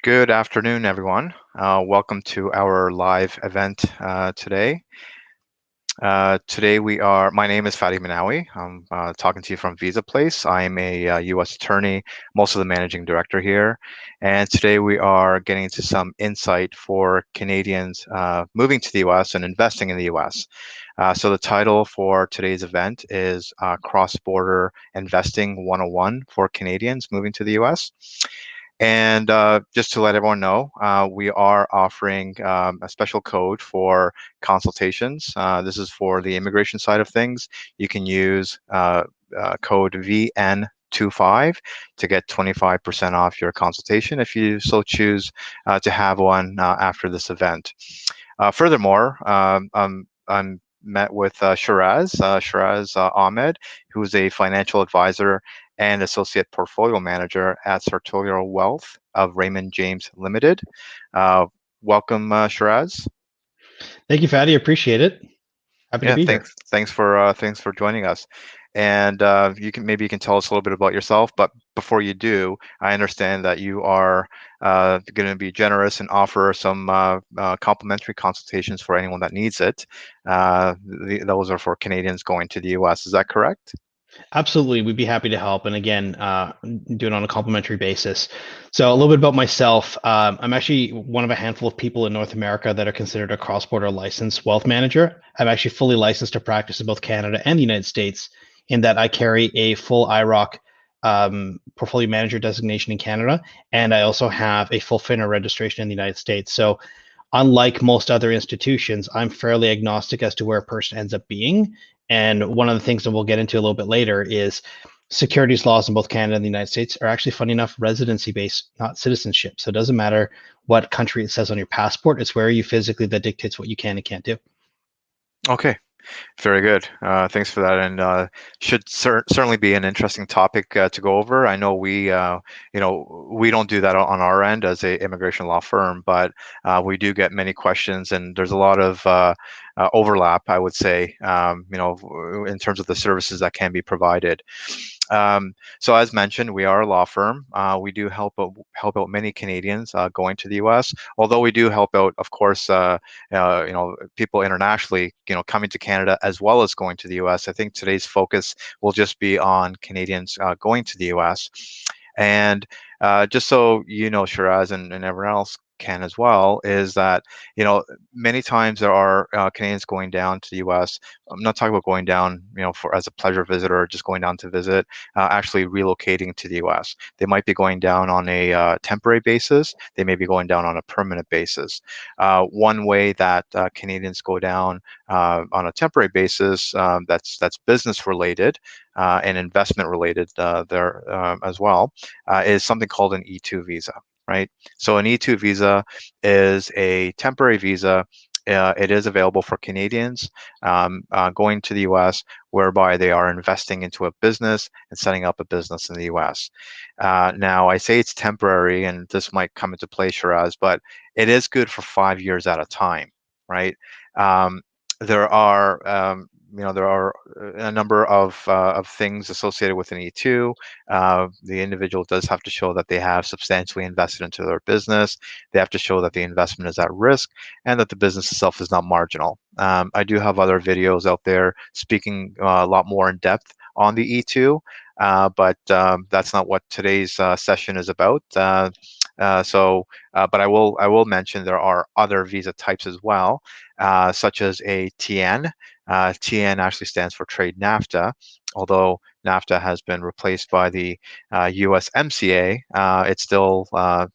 Good afternoon, everyone. Welcome to our live event today. My name is Fadi Manawi. I'm talking to you from VisaPlace. I'm a U.S. attorney, most of the managing director here. And today we are getting into some insight for Canadians moving to the U.S. and investing in the U.S. So the title for today's event is Cross-Border Investing 101 for Canadians moving to the U.S. And just to let everyone know, we are offering a special code for consultations. This is for the immigration side of things. You can use code VN25 to get 25% off your consultation if you so choose to have one after this event. Furthermore, I'm met with Shiraz Ahmed, who is a financial advisor and associate portfolio manager at Sartorial Wealth of Raymond James Limited. Welcome, Shiraz. Thank you, Fadi. Appreciate it. Happy to Yeah, be here. thanks for joining us. And you can tell us a little bit about yourself. But before you do, I understand that you are going to be generous and offer some complimentary consultations for anyone that needs it. Those are for Canadians going to the U.S. Is that correct? Absolutely. We'd be happy to help. And again, do it on a complimentary basis. So, a little bit about myself. I'm actually one of a handful of people in North America that are considered a cross border licensed wealth manager. I'm actually fully licensed to practice in both Canada and the United States, in that I carry a full IROC portfolio manager designation in Canada. And I also have a full FINRA registration in the United States. So, unlike most other institutions, I'm fairly agnostic as to where a person ends up being. And one of the things that we'll get into a little bit later is securities laws in both Canada and the United States are actually, funny enough, residency based, not citizenship. So it doesn't matter what country it says on your passport, it's where you physically that dictates what you can and can't do. Okay. Very good. Thanks for that, and should certainly be an interesting topic to go over. I know we don't do that on our end as a immigration law firm, but we do get many questions, and there's a lot of overlap, I would say, in terms of the services that can be provided. So as mentioned, we are a law firm. We do help out many Canadians going to the U.S. Although we do help out, of course, people internationally, coming to Canada as well as going to the U.S. I think today's focus will just be on Canadians going to the U.S. And just so you know, Shiraz and everyone else can as well, is that many times there are Canadians going down to the U.S. I'm not talking about going down, for as a pleasure visitor or just going down to visit. Actually relocating to the U.S. They might be going down on a temporary basis. They may be going down on a permanent basis. One way that Canadians go down on a temporary basis, that's business related and investment related there as well, is something called an E2 visa. Right. So an E2 visa is a temporary visa. It is available for Canadians going to the U.S., whereby they are investing into a business and setting up a business in the U.S. Now, I say it's temporary, and this might come into play, Shiraz, but it is good for 5 years at a time, right? Um, there are there are a number of things associated with an E2. The individual does have to show that they have substantially invested into their business. They have to show that the investment is at risk and that the business itself is not marginal. I do have other videos out there speaking a lot more in depth on the E2, but that's not what today's session is about. But I will mention there are other visa types as well, such as a TN. TN actually stands for Trade NAFTA, although NAFTA has been replaced by the USMCA. It still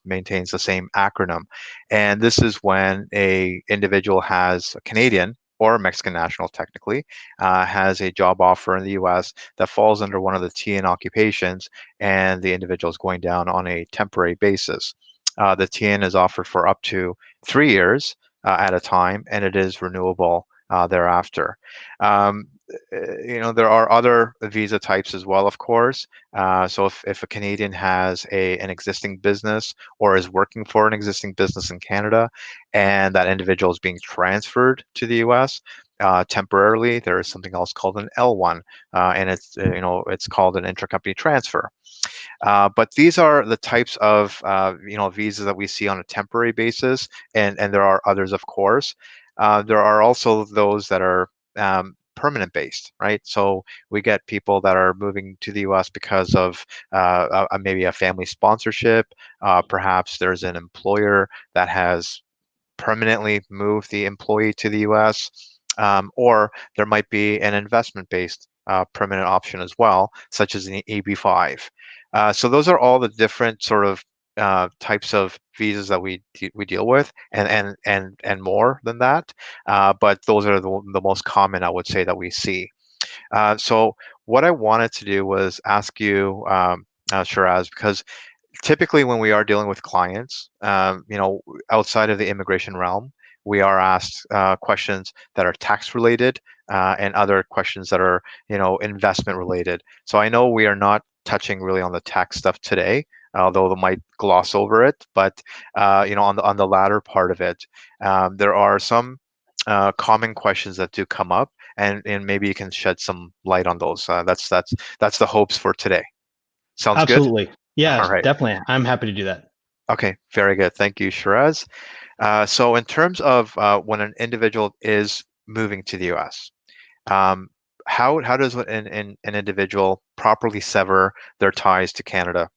maintains the same acronym, and this is when a individual has a Canadian or a Mexican national, technically, has a job offer in the U.S. that falls under one of the TN occupations, and the individual is going down on a temporary basis. The TN is offered for up to 3 years at a time, and it is renewable thereafter. Um, there are other visa types as well, of course. So if a Canadian has an existing business or is working for an existing business in Canada, and that individual is being transferred to the U.S., temporarily, there is something else called an L1, and it's called an intercompany transfer. But these are the types of visas that we see on a temporary basis, and there are others, of course. There are also those that are permanent based, right? So we get people that are moving to the U.S. because of maybe a family sponsorship. Perhaps there's an employer that has permanently move the employee to the US, or there might be an investment-based permanent option as well, such as an EB-5. So those are all the different sort of types of visas that we deal with, and more than that. But those are the most common, I would say, that we see. So what I wanted to do was ask you, Shiraz, because typically when we are dealing with clients, outside of the immigration realm, we are asked questions that are tax related, and other questions that are, investment related. So I know we are not touching really on the tax stuff today, although they might gloss over it. But on the latter part of it, there are some common questions that do come up, and maybe you can shed some light on those. That's the hopes for today. Sounds good. Absolutely. Yeah, All right. definitely. I'm happy to do that. Okay, very good. Thank you, Shiraz. So in terms of when an individual is moving to the US, um, how does an individual properly sever their ties to Canada?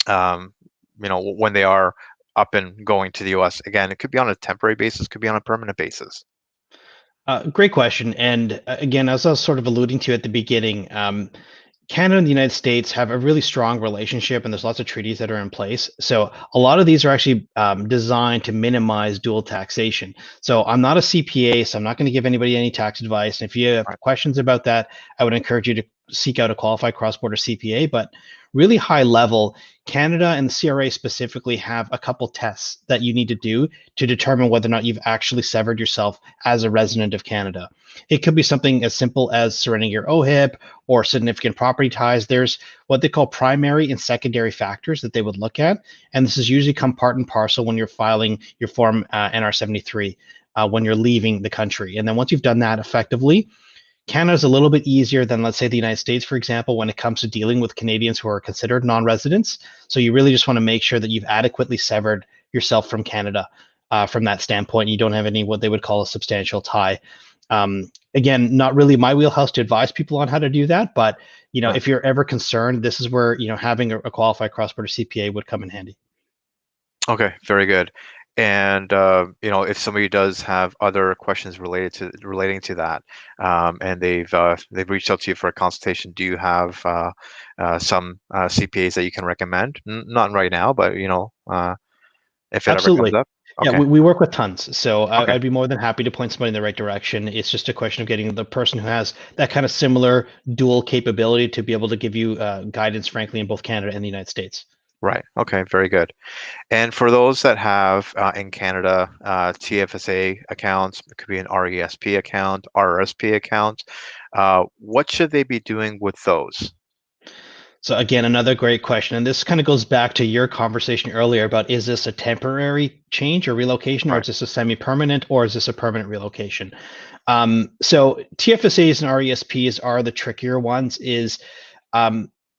Um, when they are up and going to the US. Again, it could be on a temporary basis, could be on a permanent basis. Great question. And again, as I was sort of alluding to at the beginning, Canada and the United States have a really strong relationship, and there's lots of treaties that are in place. So a lot of these are actually designed to minimize dual taxation. So I'm not a CPA, so I'm not going to give anybody any tax advice. And if you have Right. questions about that, I would encourage you to seek out a qualified cross-border CPA. But really high level, Canada and the CRA specifically have a couple tests that you need to do to determine whether or not you've actually severed yourself as a resident of Canada. It could be something as simple as surrendering your OHIP or significant property ties. There's what they call primary and secondary factors that they would look at. And this is usually come part and parcel when you're filing your form NR73 when you're leaving the country. And then once you've done that effectively, Canada's a little bit easier than, let's say, the United States, for example, when it comes to dealing with Canadians who are considered non-residents. So you really just want to make sure that you've adequately severed yourself from Canada from that standpoint. You don't have any what they would call a substantial tie. Again, not really my wheelhouse to advise people on how to do that, but Right. if you're ever concerned, this is where having a qualified cross-border CPA would come in handy. Okay, very good. And if somebody does have other questions relating to that, and they've reached out to you for a consultation, do you have some CPAs that you can recommend? Not right now, but if it ever comes Absolutely. up. Yeah, Okay. we work with tons. So Okay. I'd be more than happy to point somebody in the right direction. It's just a question of getting the person who has that kind of similar dual capability to be able to give you guidance, frankly, in both Canada and the United States. Right. Okay. Very good. And for those that have in Canada TFSA accounts, it could be an RESP account, RRSP account. What should they be doing with those? So again, another great question. And this kind of goes back to your conversation earlier about, is this a temporary change or relocation, or Right. is this a semi-permanent, or is this a permanent relocation? So TFSAs and RESPs are the trickier ones. Is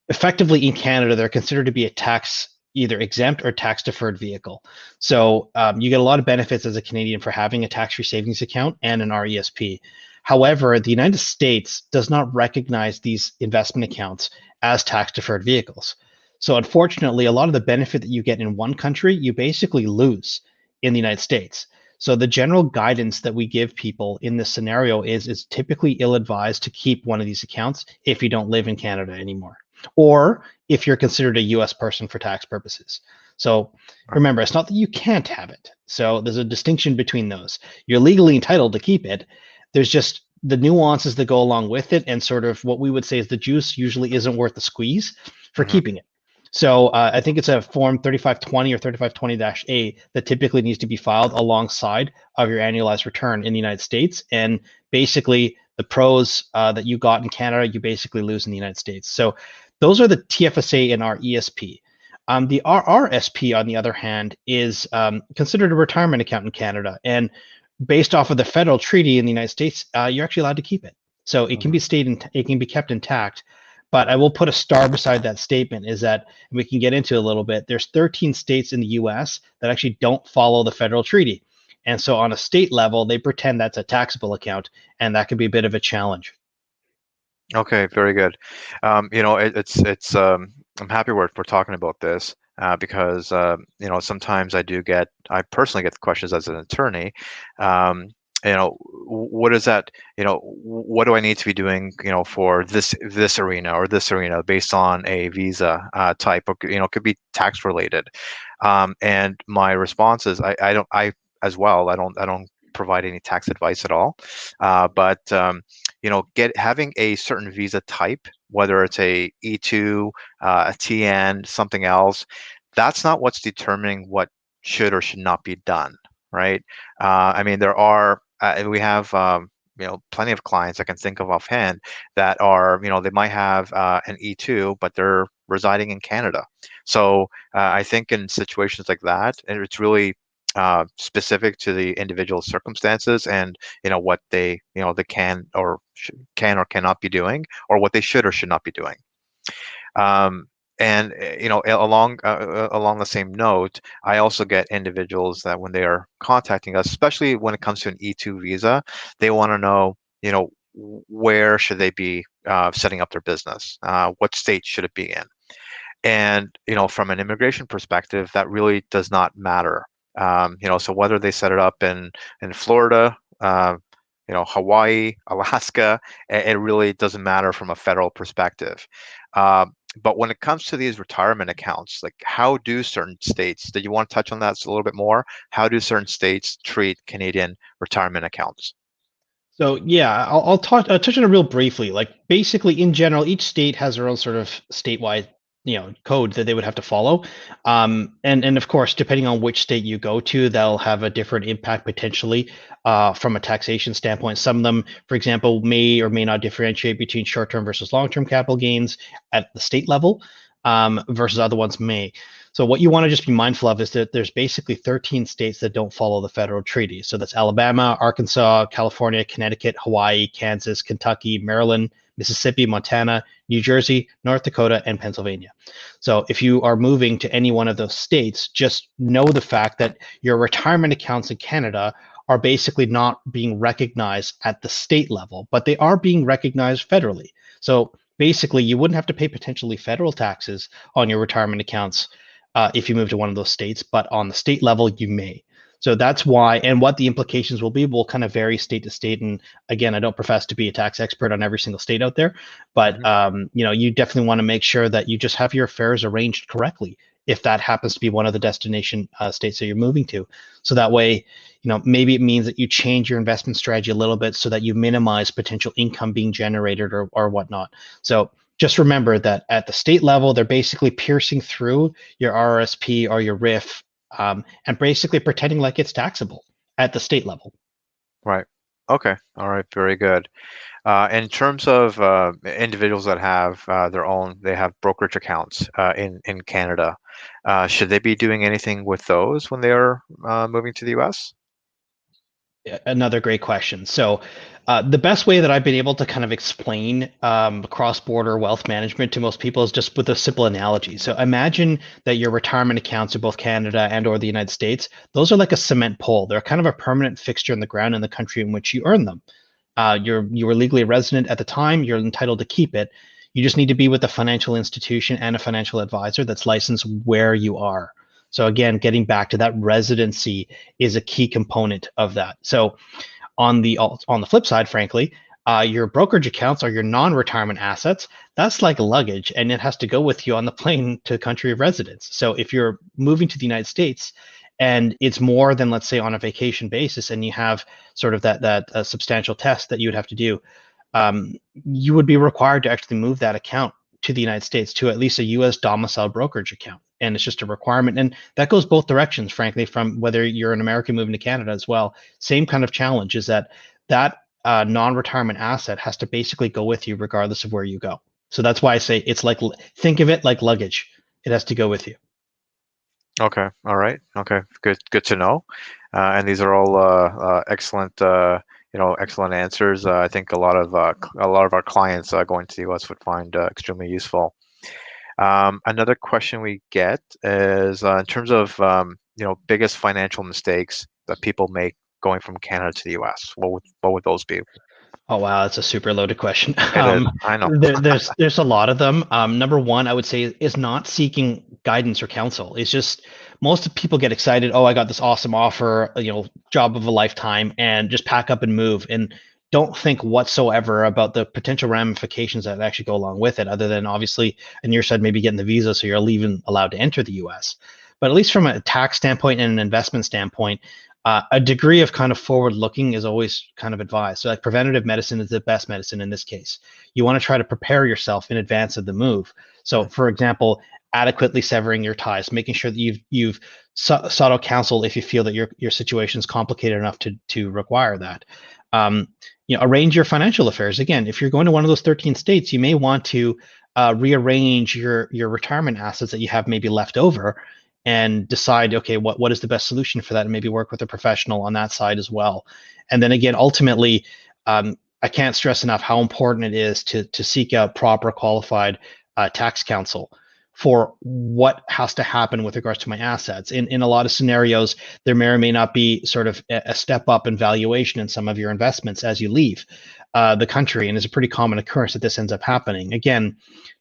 effectively in Canada, they're considered to be a tax either exempt or tax deferred vehicle. So you get a lot of benefits as a Canadian for having a tax-free savings account and an RESP. However, the United States does not recognize these investment accounts as tax deferred vehicles. So unfortunately, a lot of the benefit that you get in one country, you basically lose in the United States. So the general guidance that we give people in this scenario is typically ill-advised to keep one of these accounts if you don't live in Canada anymore, or if you're considered a US person for tax purposes. So Right. remember, it's not that you can't have it. So there's a distinction between those. You're legally entitled to keep it. There's just the nuances that go along with it, and sort of what we would say is the juice usually isn't worth the squeeze for Mhm. keeping it. So I think it's a form 3520 or 3520-A that typically needs to be filed alongside of your annualized return in the United States. And basically, the pros that you got in Canada, you basically lose in the United States. So those are the TFSA and our ESP. The RRSP, on the other hand, is considered a retirement account in Canada. And based off of the federal treaty in the United States, you're actually allowed to keep it. So it can be Mhm. it can be kept intact. But I will put a star beside that statement is that we can get into a little bit. There's 13 states in the US that actually don't follow the federal treaty. And so on a state level, they pretend that's a taxable account, and that could be a bit of a challenge. Okay, very good. It's I'm happy we're talking about this because sometimes I personally get the questions as an attorney. Um, what is that? What do I need to be doing? For this arena or this arena based on a visa type, or it could be tax related. And my response is I don't I as well I don't provide any tax advice at all, but get having a certain visa type, whether it's a E2, a TN, something else, that's not what's determining what should or should not be done, right? I mean, we have plenty of clients I can think of offhand that are they might have an E2, but they're residing in Canada. So I think in situations like that, and it's really specific to the individual circumstances and what they can or cannot be doing, or what they should or should not be doing. Um, and along the same note, I also get individuals that when they are contacting us, especially when it comes to an E2 visa, they want to know, where should they be setting up their business? What state should it be in? And from an immigration perspective, that really does not matter. So whether they set it up in Florida, Hawaii, Alaska, it really doesn't matter from a federal perspective. But when it comes to these retirement accounts, like how do certain states, did you want to touch on that a little bit more? How do certain states treat Canadian retirement accounts? So yeah, I'll touch on it real briefly. Like basically, in general, each state has their own sort of statewide, code that they would have to follow. And of course, depending on which state you go to, that'll have a different impact potentially from a taxation standpoint. Some of them, for example, may or may not differentiate between short-term versus long-term capital gains at the state level, versus other ones may. So what you want to just be mindful of is that there's basically 13 states that don't follow the federal treaty. So that's Alabama, Arkansas, California, Connecticut, Hawaii, Kansas, Kentucky, Maryland, Mississippi, Montana, New Jersey, North Dakota, and Pennsylvania. So if you are moving to any one of those states, just know the fact that your retirement accounts in Canada are basically not being recognized at the state level, but they are being recognized federally. So basically, you wouldn't have to pay potentially federal taxes on your retirement accounts if you move to one of those states, but on the state level, you may. So that's why, and what the implications will be will kind of vary state to state. And again, I don't profess to be a tax expert on every single state out there, but Mhm. you definitely want to make sure that you just have your affairs arranged correctly if that happens to be one of the destination states that you're moving to. So that way, maybe it means that you change your investment strategy a little bit so that you minimize potential income being generated or whatnot. So just remember that at the state level, they're basically piercing through your RRSP or your RIF, and basically pretending like it's taxable at the state level. Right. Okay. All right. Very good. In terms of individuals that have they have brokerage accounts in Canada. Should they be doing anything with those when they are moving to the U.S.? Another great question. So, the best way that I've been able to kind of explain cross-border wealth management to most people is just with a simple analogy. So, imagine that your retirement accounts in both Canada and/or the United States, those are like a cement pole. They're kind of a permanent fixture in the ground in the country in which you earn them. You were legally resident at the time. You're entitled to keep it. You just need to be with a financial institution and a financial advisor that's licensed where you are. So again, getting back to that residency is a key component of that. So on the flip side, frankly, your brokerage accounts are your non-retirement assets. That's like luggage, and it has to go with you on the plane to country of residence. So if you're moving to the United States and it's more than, let's say, on a vacation basis, and you have sort of that substantial test that you would have to do, you would be required to actually move that account to the United States to at least a U.S. domicile brokerage account. And it's just a requirement. And that goes both directions, frankly, from whether you're an American moving to Canada as well. Same kind of challenge is that non-retirement asset has to basically go with you regardless of where you go. So that's why I say it's like, think of it like luggage. It has to go with you. Okay. All right. Okay. Good to know. And these are all excellent, excellent answers. I think a lot of our clients going to the U.S. would find extremely useful. Another question we get is in terms of biggest financial mistakes that people make going from Canada to the U.S. What would those be? Oh wow, that's a super loaded question. It is. I know. There's a lot of them. Number one, I would say, is not seeking guidance or counsel. It's just most people get excited. Oh, I got this awesome offer, job of a lifetime, and just pack up and move, and don't think whatsoever about the potential ramifications that actually go along with it, other than obviously, on your side, maybe getting the visa so you're even allowed to enter the U.S. But at least from a tax standpoint and an investment standpoint, a degree of kind of forward looking is always kind of advised. So, like preventative medicine is the best medicine in this case. You want to try to prepare yourself in advance of the move. So, Mhm. for example, adequately severing your ties, making sure that you've sought out counsel if you feel that your situation is complicated enough to require that. Um, arrange your financial affairs. Again, if you're going to one of those 13 states, you may want to rearrange your retirement assets that you have maybe left over and decide, okay, what is the best solution for that, and maybe work with a professional on that side as well. And then again, ultimately, I can't stress enough how important it is to seek out proper qualified tax counsel for what has to happen with regards to my assets. In a lot of scenarios, there may or may not be sort of a step up in valuation in some of your investments as you leave the country, and it's a pretty common occurrence that this ends up happening. Again,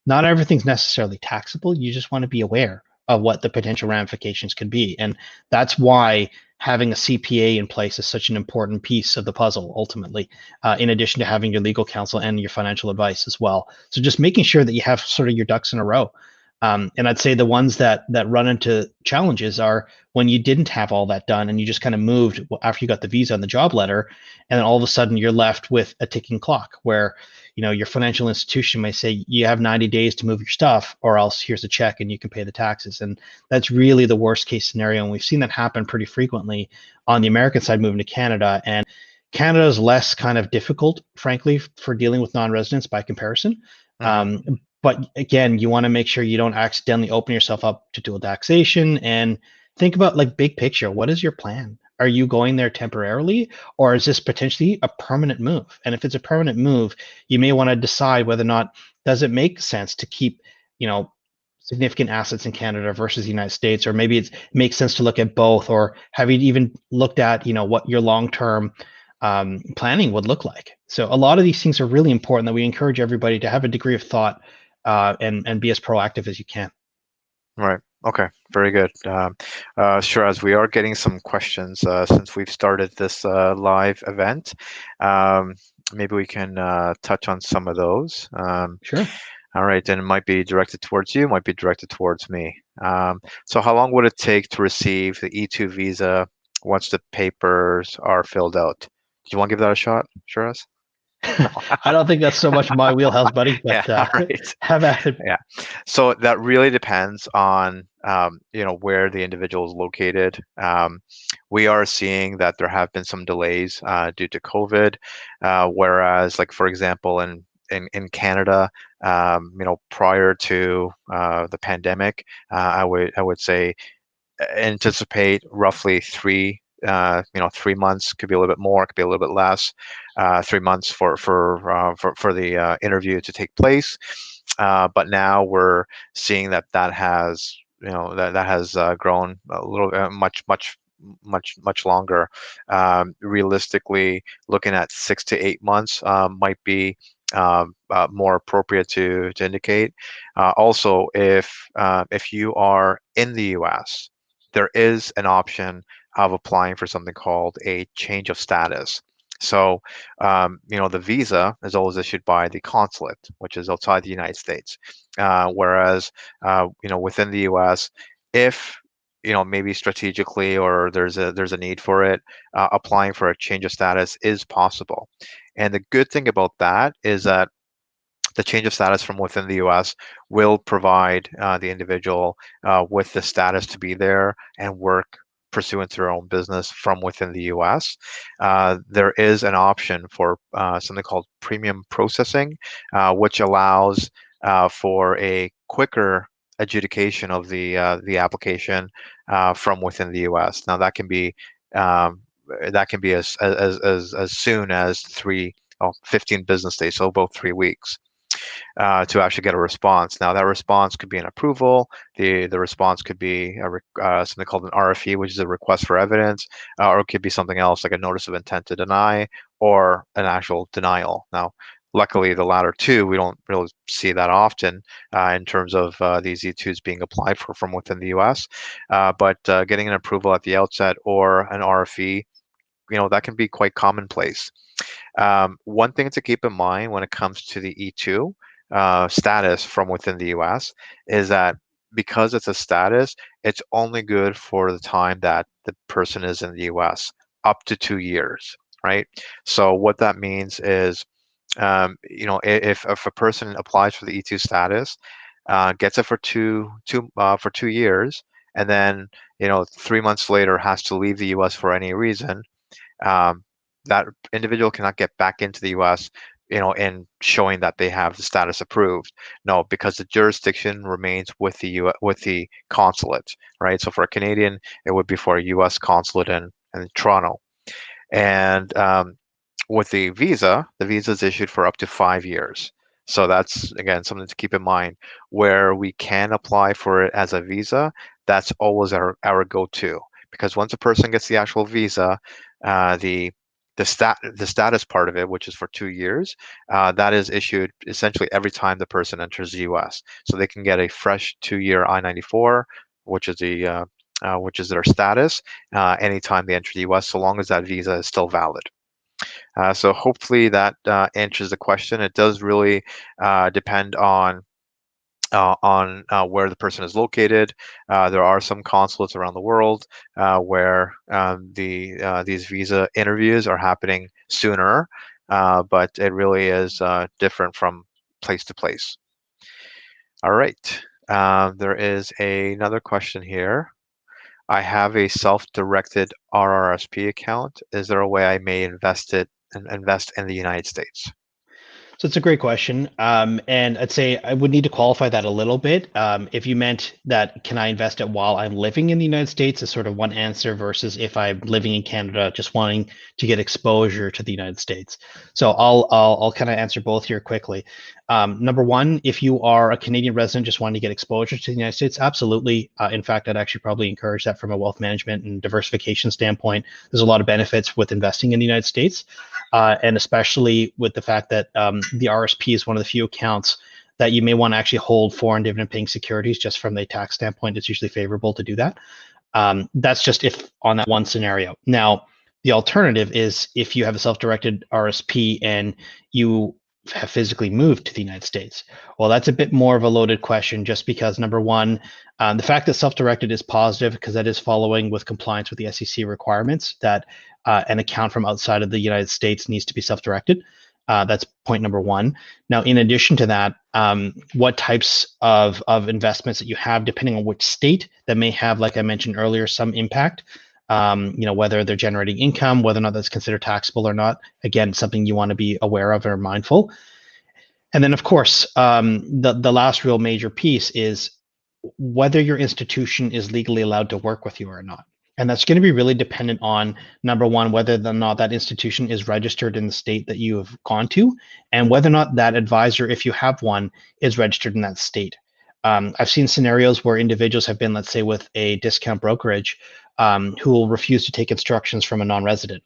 not everything's necessarily taxable. You just want to be aware of what the potential ramifications could be. And that's why having a CPA in place is such an important piece of the puzzle, ultimately, in addition to having your legal counsel and your financial advice as well. So just making sure that you have sort of your ducks in a row. And I'd say the ones that run into challenges are when you didn't have all that done and you just kind of moved after you got the visa and the job letter, and then all of a sudden you're left with a ticking clock where your financial institution may say you have 90 days to move your stuff, or else here's a check and you can pay the taxes. And that's really the worst case scenario, and we've seen that happen pretty frequently on the American side moving to Canada. And Canada is less kind of difficult, frankly, for dealing with non-residents by comparison. Mhm. um, but again, you want to make sure you don't accidentally open yourself up to dual taxation, and think about like big picture. What is your plan? Are you going there temporarily, or is this potentially a permanent move? And if it's a permanent move, you may want to decide whether or not does it make sense to keep, you know, significant assets in Canada versus the United States, or maybe it makes sense to look at both, or have you even looked at, what your long-term planning would look like? So a lot of these things are really important that we encourage everybody to have a degree of thought and be as proactive as you can. Right. Okay. Very good. Sure. As we are getting some questions since we've started this live event, um, maybe we can touch on some of those. Sure. All right. And it might be directed towards you, might be directed towards me. So, how long would it take to receive the E2 visa once the papers are filled out? Do you want to give that a shot, Shiraz? I don't think that's so much my wheelhouse, buddy, Yeah. but All right. have at it. Yeah. So that really depends on where the individual is located. We are seeing that there have been some delays due to COVID, whereas, like for example, in Canada, prior to the pandemic, I would say anticipate roughly 3 months, could be a little bit more, could be a little bit less. 3 months for the interview to take place, but now we're seeing that has that has grown a little much longer. Realistically, looking at 6 to 8 months might be more appropriate to indicate. Also, if you are in the U.S., there is an option of applying for something called a change of status. So, the visa is always issued by the consulate, which is outside the United States. Whereas, within the U.S., if maybe strategically or there's a need for it, applying for a change of status is possible. And the good thing about that is that the change of status from within the U.S. will provide the individual with the status to be there and work pursuant to their own business from within the U.S. There is an option for something called premium processing, which allows for a quicker adjudication of the application from within the U.S. Now um, that can be as soon as 15 business days, so about 3 weeks to actually get a response. Now that response could be an approval. The response could be something called an RFE, which is a request for evidence, or it could be something else like a notice of intent to deny or an actual denial. Now, luckily, the latter two we don't really see that often in terms of these E2s being applied for from within the U.S. But getting an approval at the outset or an RFE, that can be quite commonplace. One thing to keep in mind when it comes to the E2 status from within the US is that because it's a status, it's only good for the time that the person is in the US, up to 2 years, right? So what that means is, if a person applies for the E2 status, gets it for 2 years, and then 3 months later has to leave the US for any reason, um, that individual cannot get back into the U.S., in showing that they have the status approved. No, because the jurisdiction remains with with the consulate, right? So for a Canadian, it would be for a U.S. consulate in Toronto. And with the visa is issued for up to 5 years. So that's again something to keep in mind. Where we can apply for it as a visa, that's always our go-to, because once a person gets the actual visa, the the status part of it, which is for 2 years, that is issued essentially every time the person enters the U.S. So they can get a fresh 2-year I-94, which is which is their status, anytime they enter the U.S., so long as that visa is still valid. So hopefully that answers the question. It does really depend on where the person is located. There are some consulates around the world where these visa interviews are happening sooner, but it really is different from place to place. All right. There is another question here. I have a self-directed RRSP account. Is there a way I may invest in the United States? So it's a great question. And I'd say I would need to qualify that a little bit. If you meant that, can I invest it while I'm living in the United States, is sort of one answer, versus if I'm living in Canada, just wanting to get exposure to the United States. So I'll kind of answer both here quickly. Number one, if you are a Canadian resident just wanting to get exposure to the United States, absolutely. In fact, I'd actually probably encourage that from a wealth management and diversification standpoint. There's a lot of benefits with investing in the United States. And especially with the fact that the RSP is one of the few accounts that you may want to actually hold foreign dividend paying securities. Just from a tax standpoint, it's usually favorable to do that. That's just if on that one scenario. Now, the alternative is if you have a self-directed RSP and you have physically moved to the United States. Well, that's a bit more of a loaded question, just because number one, the fact that self-directed is positive because that is following with compliance with the SEC requirements that an account from outside of the United States needs to be self-directed. That's point number one. Now, in addition to that, what types of investments that you have, depending on which state, that may have, like I mentioned earlier, some impact. Whether they're generating income, whether or not that's considered taxable or not. Again, something you want to be aware of or mindful. And then, of course, the last real major piece is whether your institution is legally allowed to work with you or not. And that's going to be really dependent on, number one, whether or not that institution is registered in the state that you have gone to, and whether or not that advisor, if you have one, is registered in that state. I've seen scenarios where individuals have been, let's say, with a discount brokerage, who will refuse to take instructions from a non-resident.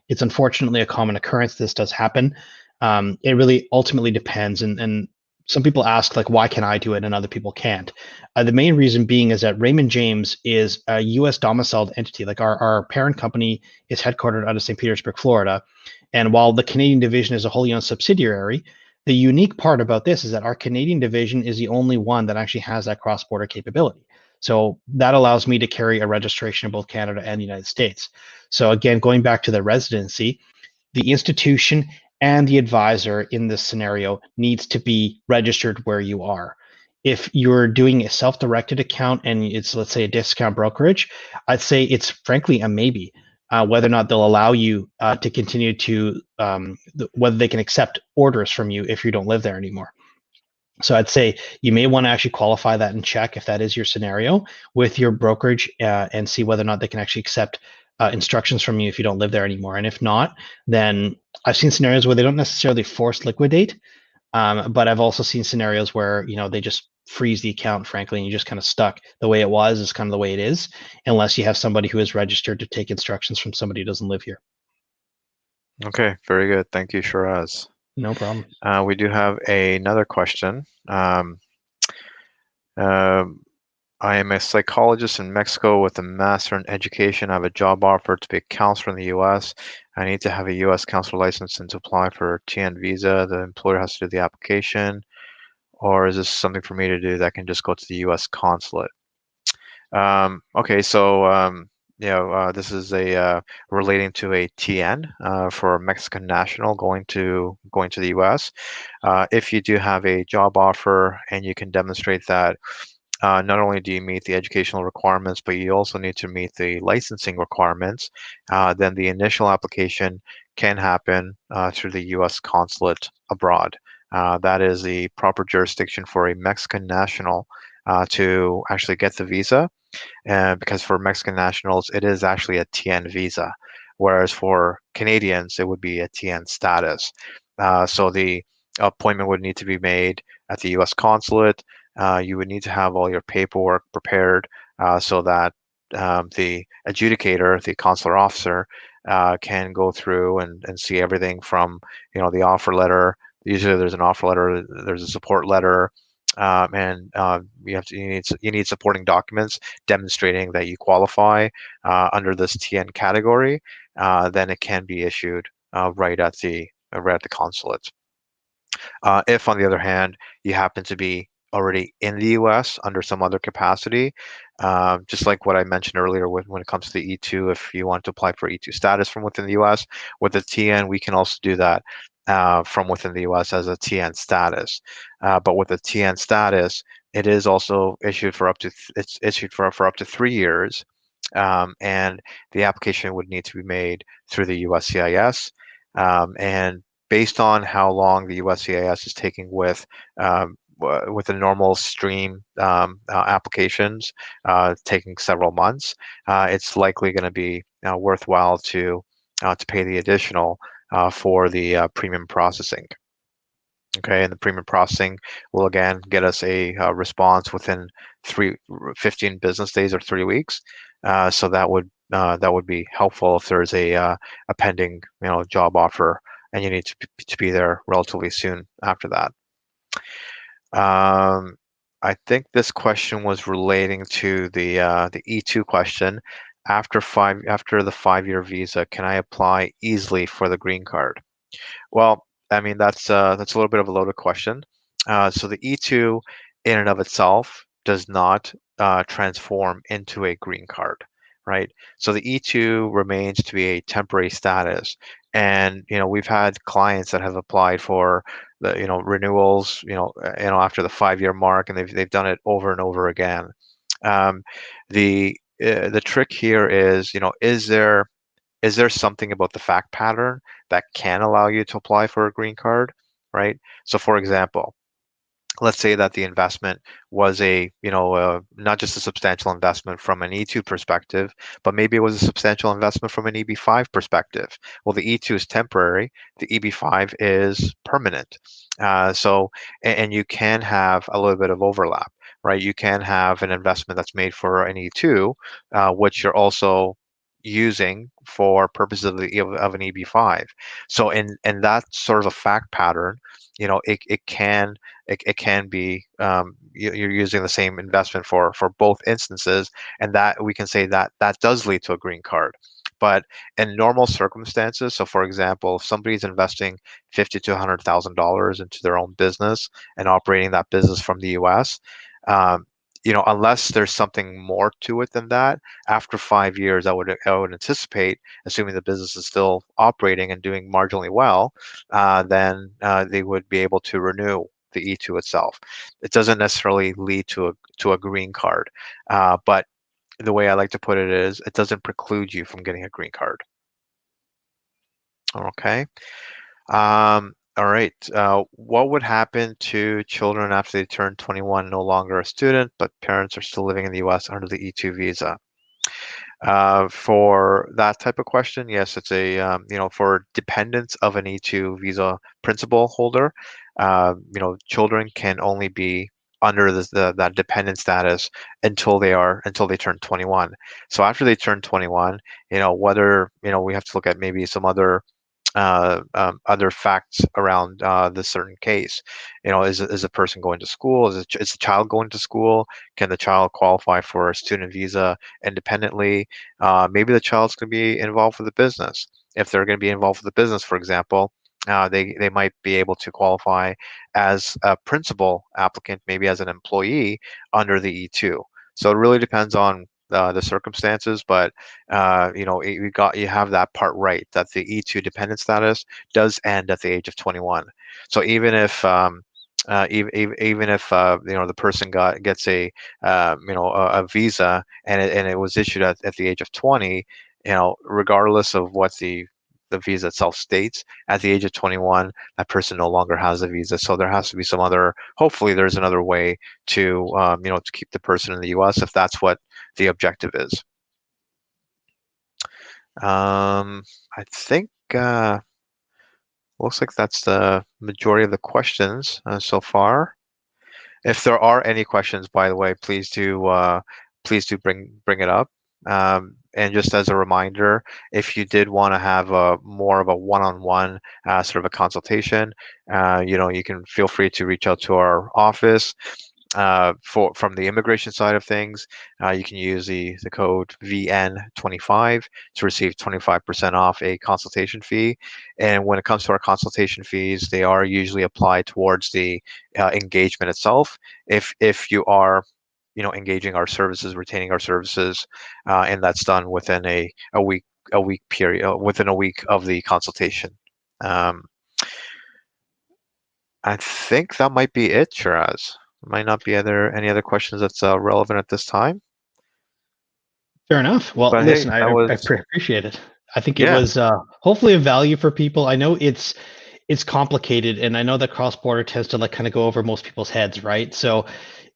It's unfortunately a common occurrence. This does happen. It really ultimately depends. And some people ask, like, why can I do it and other people can't? The main reason being is that Raymond James is a U.S. domiciled entity. Like our parent company is headquartered out of St. Petersburg, Florida. And while the Canadian division is a wholly owned subsidiary, the unique part about this is that our Canadian division is the only one that actually has that cross-border capability. So that allows me to carry a registration in both Canada and the United States. So again, going back to the residency, the institution and the advisor in this scenario needs to be registered where you are. If you're doing a self-directed account and it's, let's say, a discount brokerage, I'd say it's frankly a maybe. Whether or not they'll allow you to continue to, whether they can accept orders from you if you don't live there anymore. So I'd say you may want to actually qualify that and check if that is your scenario with your brokerage and see whether or not they can actually accept instructions from you if you don't live there anymore. And if not, then I've seen scenarios where they don't necessarily force liquidate, but I've also seen scenarios where they just freeze the account, frankly, and you're just kind of stuck. The way it was is kind of the way it is, unless you have somebody who is registered to take instructions from somebody who doesn't live here. Okay, very good. Thank you, Shiraz. No problem. We do have another question. Um, I am a psychologist in Mexico with a master in education. I have a job offer to be a counselor in the US. I need to have a US counselor license and to apply for a TN visa. The employer has to do the application, or is this something for me to do that can just go to the US consulate? Okay, so this is a relating to a TN for a Mexican national going to the US. If you do have a job offer and you can demonstrate that not only do you meet the educational requirements, but you also need to meet the licensing requirements, then the initial application can happen through the U.S. consulate abroad. That is the proper jurisdiction for a Mexican national to actually get the visa, because for Mexican nationals, it is actually a TN visa, whereas for Canadians, it would be a TN status. So the appointment would need to be made at the U.S. consulate. You would need to have all your paperwork prepared so that the adjudicator, the consular officer, can go through and see everything from, the offer letter. Usually, there's an offer letter, there's a support letter, and you need supporting documents demonstrating that you qualify under this TN category. Then it can be issued right at the consulate. If, on the other hand, you happen to be already in the US under some other capacity, just like what I mentioned earlier when it comes to the E2, if you want to apply for E2 status from within the US, with the TN, we can also do that from within the US as a TN status. But with the TN status, it is also issued for up to it's issued for up to 3 years, and the application would need to be made through the USCIS. And based on how long the USCIS is taking with the normal stream applications, taking several months, it's likely going to be worthwhile to pay the additional for the premium processing. Okay, and the premium processing will again get us a response within 15 business days or 3 weeks. So that would be helpful if there's a pending job offer and you need to be there relatively soon after that. Um, I think this question was relating to the E2 question. After the 5-year visa, can I apply easily for the green card? Well, I mean that's a little bit of a loaded question. So the E2 in and of itself does not transform into a green card, right? So the E2 remains to be a temporary status, and we've had clients that have applied for the renewals, after the 5-year mark, and they've done it over and over again. Um, the trick here is, is there something about the fact pattern that can allow you to apply for a green card, right? So for example, let's say that the investment was not just a substantial investment from an E2 perspective, but maybe it was a substantial investment from an EB5 perspective. Well, the E2 is temporary, the EB5 is permanent. And you can have a little bit of overlap, right? You can have an investment that's made for an E2, which you're also using for purposes of an EB5. So in that sort of a fact pattern, it can be, you're using the same investment for both instances, and that we can say that does lead to a green card. But in normal circumstances, so for example, if somebody's investing $50,000 to $100,000 into their own business and operating that business from the U.S., um, unless there's something more to it than that, after 5 years, I would anticipate, assuming the business is still operating and doing marginally well, then they would be able to renew the E2 itself. It doesn't necessarily lead to a green card, but the way I like to put it is it doesn't preclude you from getting a green card. Okay. All right. What would happen to children after they turn 21, no longer a student, but parents are still living in the U.S. under the E2 visa? For that type of question, yes, it's for dependents of an E2 visa principal holder, children can only be under that dependent status until they turn 21. So after they turn 21, whether, we have to look at maybe some other facts around the certain case. Is a person going to school? Is the child going to school? Can the child qualify for a student visa independently? Maybe the child's going to be involved with the business. If they're going to be involved with the business, for example, they might be able to qualify as a principal applicant, maybe as an employee under the E2. So it really depends on the circumstances, but you have that part right, that the E2 dependent status does end at the age of 21. So even if the person gets a visa and it was issued at the age of 20, regardless of what the visa itself states, at the age of 21, that person no longer has a visa. So there has to be hopefully there's another way to keep the person in the US if that's what the objective is. I think looks like that's the majority of the questions so far. If there are any questions, by the way, please do bring it up. And just as a reminder, if you did want to have more of a one-on-one sort of a consultation, you can feel free to reach out to our office. From the immigration side of things, you can use the code VN25 to receive 25% off a consultation fee. And when it comes to our consultation fees, they are usually applied towards the engagement itself. If you are engaging our services, retaining our services, and that's done within a week period, within a week of the consultation. I think that might be it, Shiraz. Might not be any other questions that's relevant at this time. Fair enough. Well, But hey, listen, that I was appreciate it. I think it yeah, was hopefully a value for people. I know it's complicated, and I know that cross border tends to like kind of go over most people's heads, right? So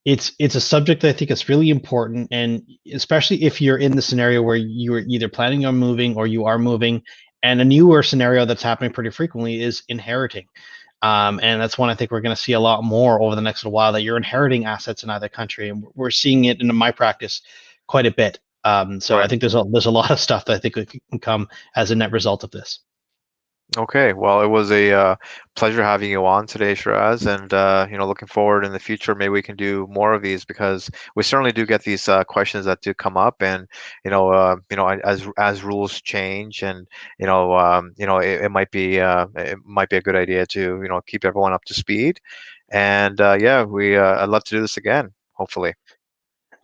it's a subject that I think is really important, and especially if you're in the scenario where you are either planning on moving or you are moving, and a newer scenario that's happening pretty frequently is inheriting. And that's one I think we're going to see a lot more over the next little while, that you're inheriting assets in either country, and we're seeing it in my practice quite a bit. So I right. think there's a lot of stuff that I think can come as a net result of this. Okay, well, it was a pleasure having you on today, Shiraz, and looking forward in the future, maybe we can do more of these because we certainly do get these questions that do come up, and as rules change, and it might be a good idea to keep everyone up to speed, and yeah, I'd love to do this again, hopefully.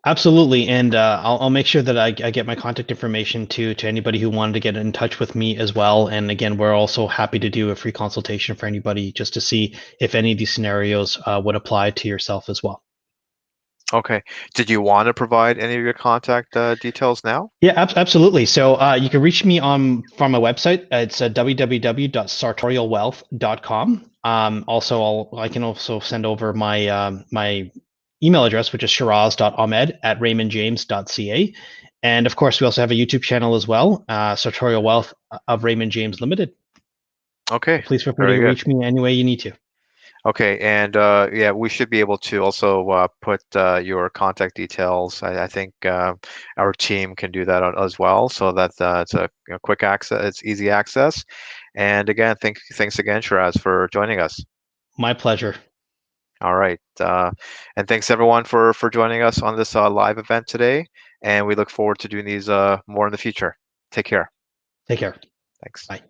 Absolutely, and I'll make sure that I get my contact information to anybody who wanted to get in touch with me as well. And again, we're also happy to do a free consultation for anybody just to see if any of these scenarios would apply to yourself as well. Okay. Did you want to provide any of your contact details now? Yeah, absolutely. So you can reach me on from my website. It's www.sartorialwealth.com. Also, I can also send over my email address, which is shiraz.ahmed@raymondjames.ca. And of course, we also have a YouTube channel as well, Sartorial Wealth of Raymond James Limited. Okay, So please feel free very to good. reach me any way you need to. Okay, and yeah, we should be able to also put your contact details. I think our team can do that as well, so that it's a quick access, it's easy access. And again, thanks again, Shiraz, for joining us. My pleasure. All right, and thanks everyone for joining us on this live event today. And we look forward to doing these more in the future. Take care. Take care. Thanks. Bye.